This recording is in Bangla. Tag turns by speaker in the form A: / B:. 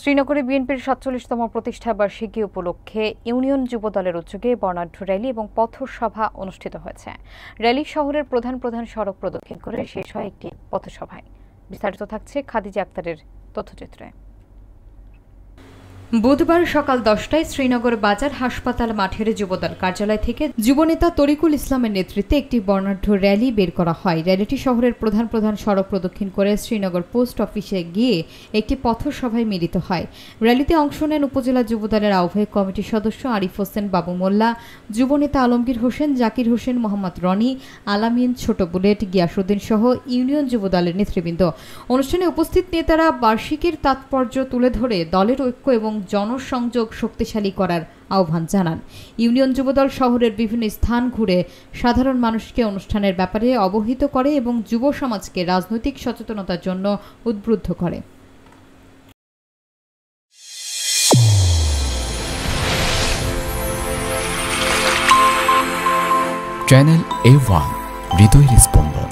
A: শ্রীনগরে বিএনপির ৪৭তম প্রতিষ্ঠা বার্ষিকী উপলক্ষে ইউনিয়ন যুবদলের উদ্যোগে বর্ণাঢ্য র্যালি এবং পথসভা অনুষ্ঠিত হয়েছে। র্যালি শহরের প্রধান প্রধান সড়ক প্রদক্ষিণ করে শেষ হয় একটি পথসভায়। বিস্তারিত থাকছে খাদিজা আক্তারের তথ্যচিত্রে। বুধবার সকাল 10টায় শ্রীনগর বাজার হাসপাতাল মাঠের যুবদল কার্যালয় থেকে যুবনেতা তরিকুল ইসলামের নেতৃত্বে একটি বর্ণাঢ্য র্যালি বের করা হয়। র্যালিটি শহরের প্রধান প্রধান সড়ক প্রদক্ষিণ করে শ্রীনগর পোস্ট অফিসে গিয়ে একটি পথসভায় মিলিত হয়। র্যালিতে অংশ নেন উপজেলা যুবদলের আহ্বায়ক কমিটির সদস্য আরিফ হোসেন বাবু মোল্লা, যুবনেতা আলমগীর হোসেন, জাকির হোসেন, মোহাম্মদ রনি, আলামিন, ছোট বুলেট, গিয়াসউদ্দিন সহ ইউনিয়ন যুবদলের নেতৃবৃন্দ। অনুষ্ঠানে উপস্থিত নেতারা বার্ষিকীর তাৎপর্য তুলে ধরে দলের ঐক্য এবং জনসংযোগ শক্তিশালী করার আহ্বান জানান। ইউনিয়ন যুবদল শহরের বিভিন্ন স্থান ঘুরে সাধারণ মানুষকে অনুষ্ঠানের ব্যাপারে অবহিত করে এবং যুব সমাজকে রাজনৈতিক সচেতনতার জন্য উদ্বুদ্ধ করে।
B: চ্যানেল A1 হৃদয়ের স্পন্দন।